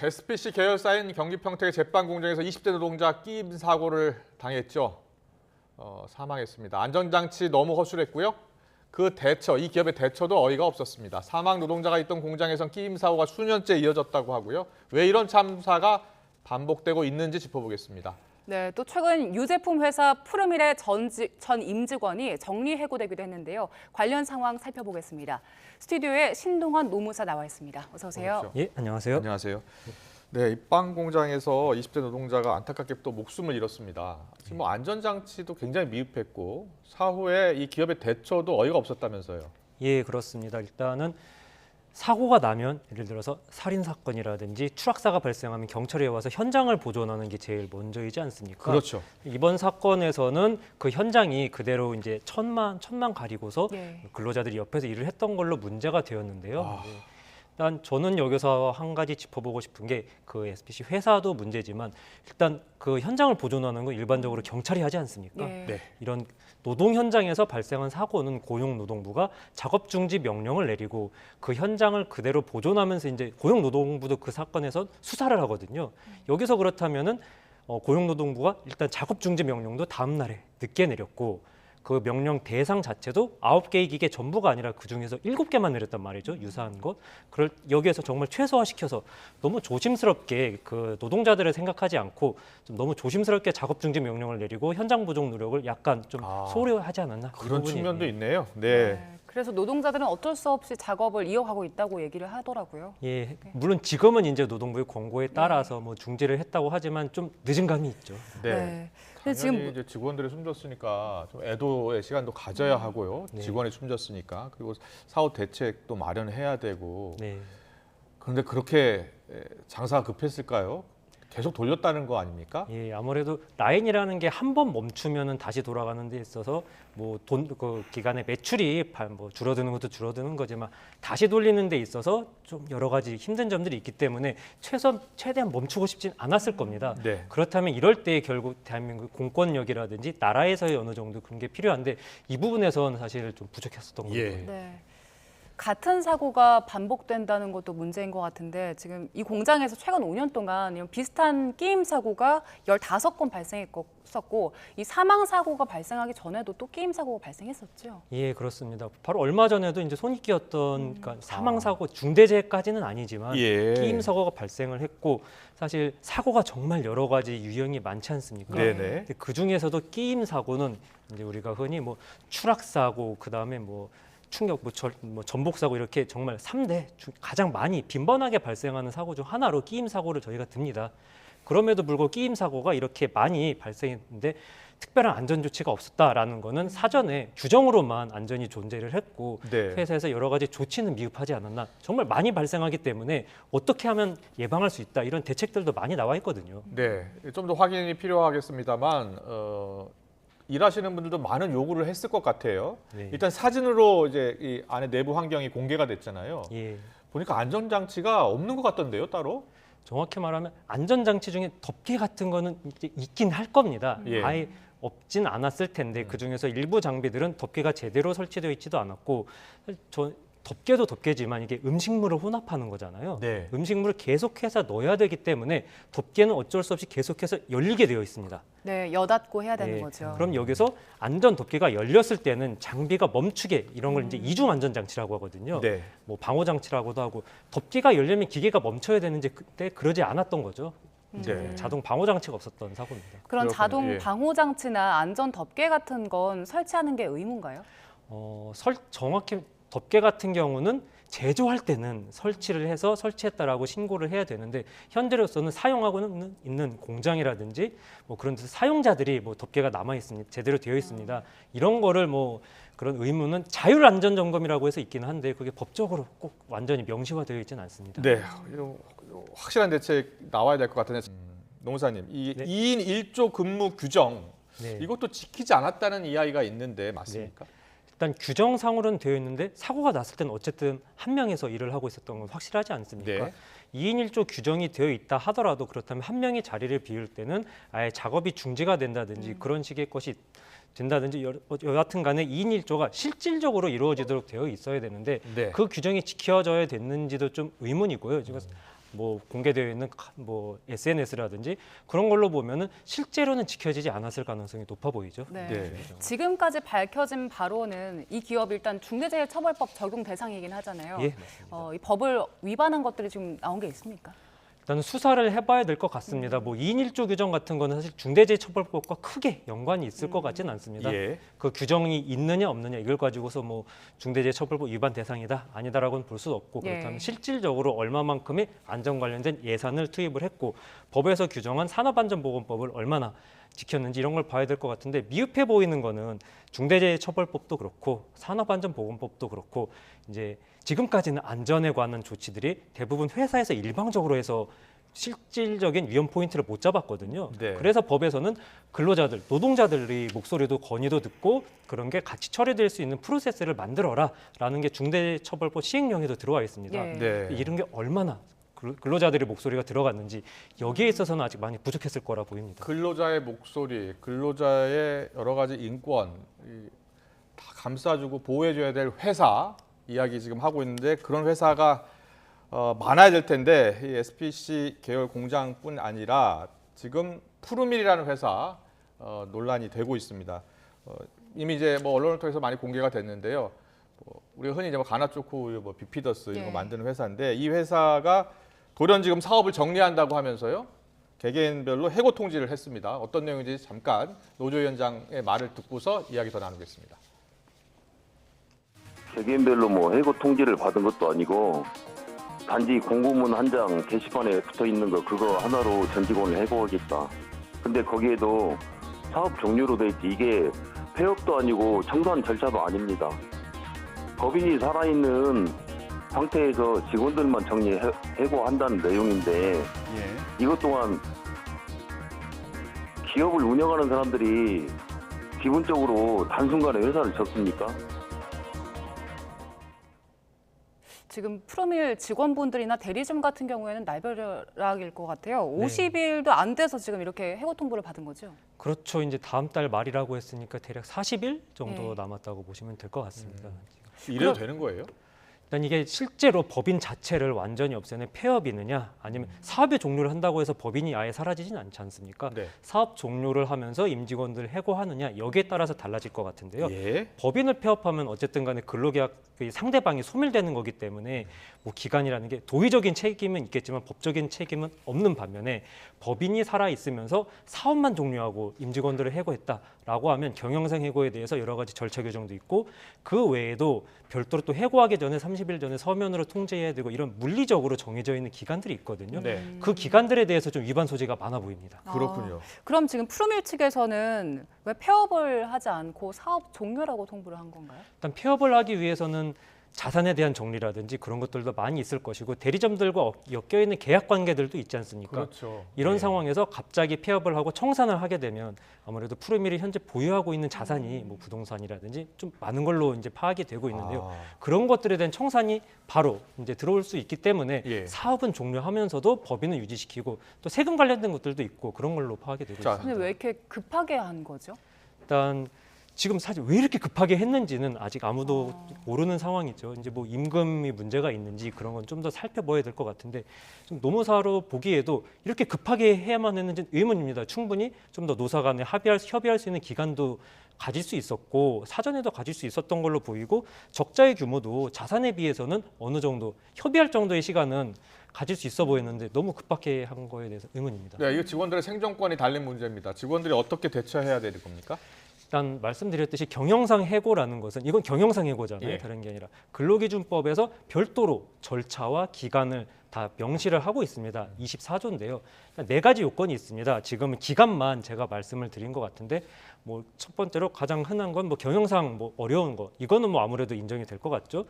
SPC 계열사인 경기평택의 제빵 공장에서 20대 노동자 끼임 사고를 당했죠. 사망했습니다. 안전장치 너무 허술했고요. 그 대처, 이 기업의 대처도 어이가 없었습니다. 사망 노동자가 있던 공장에선 끼임 사고가 수년째 이어졌다고 하고요. 왜 이런 참사가 반복되고 있는지 짚어보겠습니다. 네, 또 최근 유제품 회사 푸르밀의 전 임직원이 정리해고되기도 했는데요. 관련 상황 살펴보겠습니다. 스튜디오에 신동환 노무사 나와 있습니다. 어서 오세요. 그렇죠. 예, 안녕하세요. 안녕하세요. 네, 이 빵 공장에서 20대 노동자가 안타깝게 또 목숨을 잃었습니다. 지금 뭐 안전장치도 굉장히 미흡했고 사후에 이 기업의 대처도 어이가 없었다면서요. 예, 그렇습니다. 일단은 사고가 나면 예를 들어서 살인 사건이라든지 추락사가 발생하면 경찰이 와서 현장을 보존하는 게 제일 먼저이지 않습니까? 그렇죠. 이번 사건에서는 그 현장이 그대로 이제 천만 가리고서 예. 근로자들이 옆에서 일을 했던 걸로 문제가 되었는데요. 아. 예. 일단 저는 여기서 한 가지 짚어보고 싶은 게 그 SPC 회사도 문제지만 일단 그 현장을 보존하는 건 일반적으로 경찰이 하지 않습니까? 예. 네. 이런 노동 현장에서 발생한 사고는 고용노동부가 작업 중지 명령을 내리고 그 현장을 그대로 보존하면서 이제 고용노동부도 그 사건에서 수사를 하거든요. 여기서 그렇다면은 고용노동부가 일단 작업 중지 명령도 다음 날에 늦게 내렸고 그 명령 대상 자체도 9개의 기계 전부가 아니라 그 중에서 7개만 내렸단 말이죠. 유사한 것. 그걸 여기에서 정말 최소화시켜서 너무 조심스럽게 그 노동자들을 생각하지 않고 좀 너무 조심스럽게 작업 중지 명령을 내리고 현장 보존 노력을 약간 좀 소홀히 하지 않았나. 그런 부분이, 측면도 예. 있네요. 네. 네. 그래서 노동자들은 어쩔 수 없이 작업을 이어가고 있다고 얘기를 하더라고요. 예, 물론 지금은 이제 노동부의 권고에 따라서 뭐 중지를 했다고 하지만 좀 늦은 감이 있죠. 네. 근데 당연히 지금 이제 직원들이 숨졌으니까 좀 애도의 시간도 가져야 하고요. 네. 직원이 숨졌으니까 그리고 사후 대책도 마련해야 되고. 네. 그런데 그렇게 장사가 급했을까요? 계속 돌렸다는 거 아닙니까? 예, 아무래도 라인이라는 게 한 번 멈추면은 다시 돌아가는 데 있어서 뭐 그 기간의 매출이 뭐 줄어드는 것도 줄어드는 거지만 다시 돌리는 데 있어서 좀 여러 가지 힘든 점들이 있기 때문에 최대한 멈추고 싶진 않았을 겁니다. 네. 그렇다면 이럴 때 결국 대한민국 공권력이라든지 나라에서의 어느 정도 그런 게 필요한데 이 부분에서는 사실 좀 부족했었던 예. 거예요. 네. 같은 사고가 반복된다는 것도 문제인 것 같은데 지금 이 공장에서 최근 5년 동안 이런 비슷한 끼임 사고가 15건 발생했었고 이 사망 사고가 발생하기 전에도 또 끼임 사고가 발생했었죠. 예, 그렇습니다. 바로 얼마 전에도 이제 손이 끼었던 그러니까 사망 사고 중대재해까지는 아니지만 예. 끼임 사고가 발생을 했고 사실 사고가 정말 여러 가지 유형이 많지 않습니까? 네네. 근데 그 중에서도 끼임 사고는 이제 우리가 흔히 뭐 추락 사고 그다음에 뭐 충격, 전복 사고 이렇게 정말 3대 가장 많이 빈번하게 발생하는 사고 중 하나로 끼임 사고를 저희가 듭니다. 그럼에도 불구하고 끼임 사고가 이렇게 많이 발생했는데 특별한 안전 조치가 없었다라는 거는 사전에 규정으로만 안전이 존재를 했고 네. 회사에서 여러 가지 조치는 미흡하지 않았나. 정말 많이 발생하기 때문에 어떻게 하면 예방할 수 있다 이런 대책들도 많이 나와 있거든요. 네. 좀 더 확인이 필요하겠습니다만 일하시는 분들도 많은 요구를 했을 것 같아요. 네. 일단 사진으로 이제 이 안에 내부 환경이 공개가 됐잖아요. 예. 보니까 안전장치가 없는 것 같던데요, 따로? 정확히 말하면 안전장치 중에 덮개 같은 거는 이제 있긴 할 겁니다. 예. 아예 없진 않았을 텐데 그 중에서 일부 장비들은 덮개가 제대로 설치되어 있지도 않았고 덮개도 덮개지만 이게 음식물을 혼합하는 거잖아요. 네. 음식물을 계속해서 넣어야 되기 때문에 덮개는 어쩔 수 없이 계속해서 열리게 되어 있습니다. 네, 여닫고 해야 되는 예. 거죠. 그럼 여기서 안전 덮개가 열렸을 때는 장비가 멈추게 이런 걸 이제 이중 안전 장치라고 하거든요. 네. 뭐 방호 장치라고도 하고 덮개가 열리면 기계가 멈춰야 되는데 그때 그러지 않았던 거죠. 네. 자동 방호 장치가 없었던 사고입니다. 그런 그렇군요. 자동 예. 방호 장치나 안전 덮개 같은 건 설치하는 게 의무인가요? 정확히 덮개 같은 경우는 제조할 때는 설치를 해서 설치했다라고 신고를 해야 되는데 현재로서는 사용하고 있는 공장이라든지 뭐 그런 데서 사용자들이 뭐 덮개가 남아 있습니다. 제대로 되어 있습니다. 이런 거를 뭐 그런 의무는 자율안전점검이라고 해서 있기는 한데 그게 법적으로 꼭 완전히 명시화되어 있지는 않습니다. 네. 이런 확실한 대책 나와야 될 것 같은데 노무사님, 이 네. 2인 1조 근무 규정 네. 이것도 지키지 않았다는 이야기가 있는데 맞습니까? 일단 규정상으로는 되어 있는데 사고가 났을 때는 어쨌든 한 명에서 일을 하고 있었던 건 확실하지 않습니까? 네. 2인 1조 규정이 되어 있다 하더라도 그렇다면 한 명이 자리를 비울 때는 아예 작업이 중지가 된다든지 그런 식의 것이 된다든지 여하튼 간에 2인 1조가 실질적으로 이루어지도록 되어 있어야 되는데 네. 그 규정이 지켜져야 됐는지도 좀 의문이고요. 지금 뭐 공개되어 있는 뭐 SNS라든지 그런 걸로 보면은 실제로는 지켜지지 않았을 가능성이 높아 보이죠. 네. 네. 지금까지 밝혀진 바로는 이 기업이 일단 중대재해처벌법 적용 대상이긴 하잖아요. 예, 맞습니다. 이 법을 위반한 것들이 지금 나온 게 있습니까? 일단 수사를 해봐야 될 것 같습니다. 뭐 2인 1조 규정 같은 거는 사실 중대재해처벌법과 크게 연관이 있을 것 같지는 않습니다. 예. 그 규정이 있느냐 없느냐 이걸 가지고서 뭐 중대재해처벌법 위반 대상이다 아니다라고는 볼 수 없고 예. 그렇다면 실질적으로 얼마만큼의 안전 관련된 예산을 투입을 했고 법에서 규정한 산업안전보건법을 얼마나 지켰는지 이런 걸 봐야 될 것 같은데 미흡해 보이는 거는 중대재해처벌법도 그렇고 산업안전보건법도 그렇고 이제 지금까지는 안전에 관한 조치들이 대부분 회사에서 일방적으로 해서 실질적인 위험 포인트를 못 잡았거든요. 네. 그래서 법에서는 근로자들, 노동자들의 목소리도 건의도 듣고 그런 게 같이 처리될 수 있는 프로세스를 만들어라라는 게 중대처벌법 시행령에도 들어와 있습니다. 예. 네. 이런 게 얼마나 근로자들의 목소리가 들어갔는지 여기에 있어서는 아직 많이 부족했을 거라 보입니다. 근로자의 목소리, 근로자의 여러 가지 인권 다 감싸주고 보호해줘야 될 회사 이야기 지금 하고 있는데 그런 회사가 많아야 될 텐데 이 SPC 계열 공장뿐 아니라 지금 푸르밀이라는 회사 논란이 되고 있습니다. 이미 이제 뭐 언론을 통해서 많이 공개가 됐는데요. 우리가 흔히 이제 뭐 가나초코, 뭐 비피더스 이런 거 예. 만드는 회사인데 이 회사가 돌연 지금 사업을 정리한다고 하면서요. 개개인별로 해고 통지를 했습니다. 어떤 내용인지 잠깐 노조위원장의 말을 듣고서 이야기 더 나누겠습니다. 개개인별로 뭐 해고 통지를 받은 것도 아니고 단지 공고문 한 장 게시판에 붙어 있는 거 그거 하나로 전 직원을 해고하겠다. 근데 거기에도 사업 종료로 돼 있지 이게 폐업도 아니고 청산 절차도 아닙니다. 법인이 살아있는 상태에서 직원들만 해고한다는 내용인데 이것 또한 기업을 운영하는 사람들이 기본적으로 단순간에 회사를 접습니까? 지금 프로밀 직원분들이나 대리점 같은 경우에는 날벼락일 것 같아요. 네. 50일도 안 돼서 지금 이렇게 해고 통보를 받은 거죠. 그렇죠. 이제 다음 달 말이라고 했으니까 대략 40일 정도 네. 남았다고 보시면 될 것 같습니다. 이래도 되는 거예요? 일단 이게 실제로 법인 자체를 완전히 없애는 폐업이느냐 아니면 사업의 종료를 한다고 해서 법인이 아예 사라지진 않지 않습니까? 네. 사업 종료를 하면서 임직원들을 해고하느냐 여기에 따라서 달라질 것 같은데요. 예. 법인을 폐업하면 어쨌든 간에 근로계약의 상대방이 소멸되는 거기 때문에 뭐 기간이라는 게 도의적인 책임은 있겠지만 법적인 책임은 없는 반면에 법인이 살아 있으면서 사업만 종료하고 임직원들을 해고했다라고 하면 경영상 해고에 대해서 여러 가지 절차 규정도 있고 그 외에도 별도로 또 해고하기 전에 30일 전에 서면으로 통지해야 되고 이런 물리적으로 정해져 있는 기간들이 있거든요. 네. 그 기간들에 대해서 좀 위반 소지가 많아 보입니다. 그렇군요. 그럼 지금 프로밀 측에서는 왜 폐업을 하지 않고 사업 종료라고 통보를 한 건가요? 일단 폐업을 하기 위해서는 자산에 대한 정리라든지 그런 것들도 많이 있을 것이고 대리점들과 엮여 있는 계약 관계들도 있지 않습니까? 그렇죠. 이런 네. 상황에서 갑자기 폐업을 하고 청산을 하게 되면 아무래도 푸르밀이 현재 보유하고 있는 자산이 뭐 부동산이라든지 좀 많은 걸로 이제 파악이 되고 있는데요. 그런 것들에 대한 청산이 바로 이제 들어올 수 있기 때문에 예. 사업은 종료하면서도 법인은 유지시키고 또 세금 관련된 것들도 있고 그런 걸로 파악이 되고 자, 있습니다. 근데 왜 이렇게 급하게 한 거죠? 일단 지금 사실 왜 이렇게 급하게 했는지는 아직 아무도 모르는 상황이죠. 이제 뭐 임금이 문제가 있는지 그런 건 좀 더 살펴봐야 될 것 같은데 좀 노무사로 보기에도 이렇게 급하게 해야만 했는지 의문입니다. 충분히 좀 더 노사 간에 협의할 수 있는 기간도 가질 수 있었고 사전에도 가질 수 있었던 걸로 보이고 적자의 규모도 자산에 비해서는 어느 정도 협의할 정도의 시간은 가질 수 있어 보였는데 너무 급하게 한 거에 대해서 의문입니다. 네, 이거 직원들의 생존권이 달린 문제입니다. 직원들이 어떻게 대처해야 되는 겁니까? 일단 말씀드렸듯이 경영상 해고라는 것은 이건 경영상 해고잖아요. 예. 다른 게 아니라 근로기준법에서 별도로 절차와 기간을 다 명시를 하고 있습니다. 24조인데요. 네 가지 요건이 있습니다. 지금은 기간만 제가 말씀을 드린 것 같은데 뭐 첫 번째로 가장 흔한 건 뭐 경영상 뭐 어려운 거 이거는 뭐 아무래도 인정이 될 것 같죠.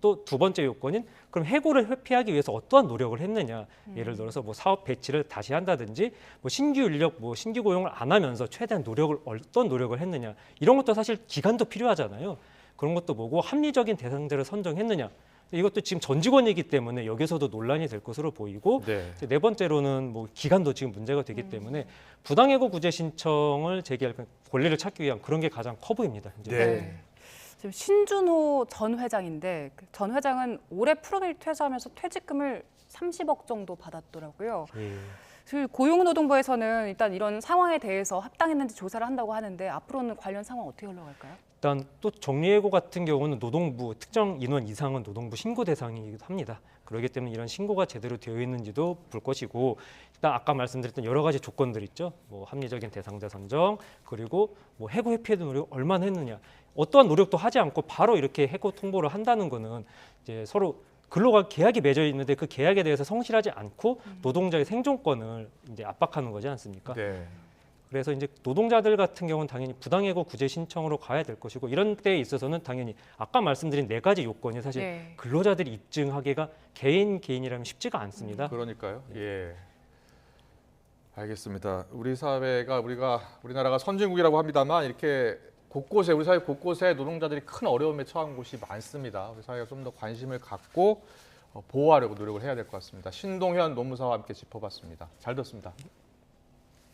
또 두 번째 요건인 그럼 해고를 회피하기 위해서 어떠한 노력을 했느냐. 예를 들어서 뭐 사업 배치를 다시 한다든지 뭐 신규 인력 뭐 신규 고용을 안 하면서 최대한 어떤 노력을 했느냐. 이런 것도 사실 기간도 필요하잖아요. 그런 것도 보고 합리적인 대상자를 선정했느냐. 이것도 지금 전 직원이기 때문에 여기서도 논란이 될 것으로 보이고 네. 네 번째로는 뭐 기간도 지금 문제가 되기 때문에 부당해고 구제 신청을 제기할 권리를 찾기 위한 그런 게 가장 커 보입니다. 현재. 네. 지금 신준호 전 회장인데 전 회장은 올해 프로밀 퇴사하면서 퇴직금을 30억 정도 받았더라고요. 예. 고용노동부에서는 일단 이런 상황에 대해서 합당했는지 조사를 한다고 하는데 앞으로는 관련 상황 어떻게 흘러갈까요? 일단 또 정리해고 같은 경우는 노동부 특정 인원 이상은 노동부 신고 대상이기도 합니다. 그렇기 때문에 이런 신고가 제대로 되어 있는지도 볼 것이고 일단 아까 말씀드렸던 여러 가지 조건들 있죠. 뭐 합리적인 대상자 선정 그리고 뭐 해고 회피의 노력 얼마나 했느냐. 어떠한 노력도 하지 않고 바로 이렇게 해고 통보를 한다는 거는 이제 서로 근로가 계약이 맺어 있는데 그 계약에 대해서 성실하지 않고 노동자의 생존권을 이제 압박하는 거지 않습니까? 네. 그래서 이제 노동자들 같은 경우는 당연히 부당해고 구제 신청으로 가야 될 것이고 이런 때에 있어서는 당연히 아까 말씀드린 4가지 요건이 사실 네. 근로자들이 입증하기가 개인이라면 쉽지가 않습니다. 그러니까요. 예. 알겠습니다. 우리 사회가 우리나라가 선진국이라고 합니다만 이렇게 곳곳에 우리 사회 곳곳에 노동자들이 큰 어려움에 처한 곳이 많습니다. 우리 사회가 좀 더 관심을 갖고 보호하려고 노력을 해야 될 것 같습니다. 신동현 노무사와 함께 짚어봤습니다. 잘 듣습니다.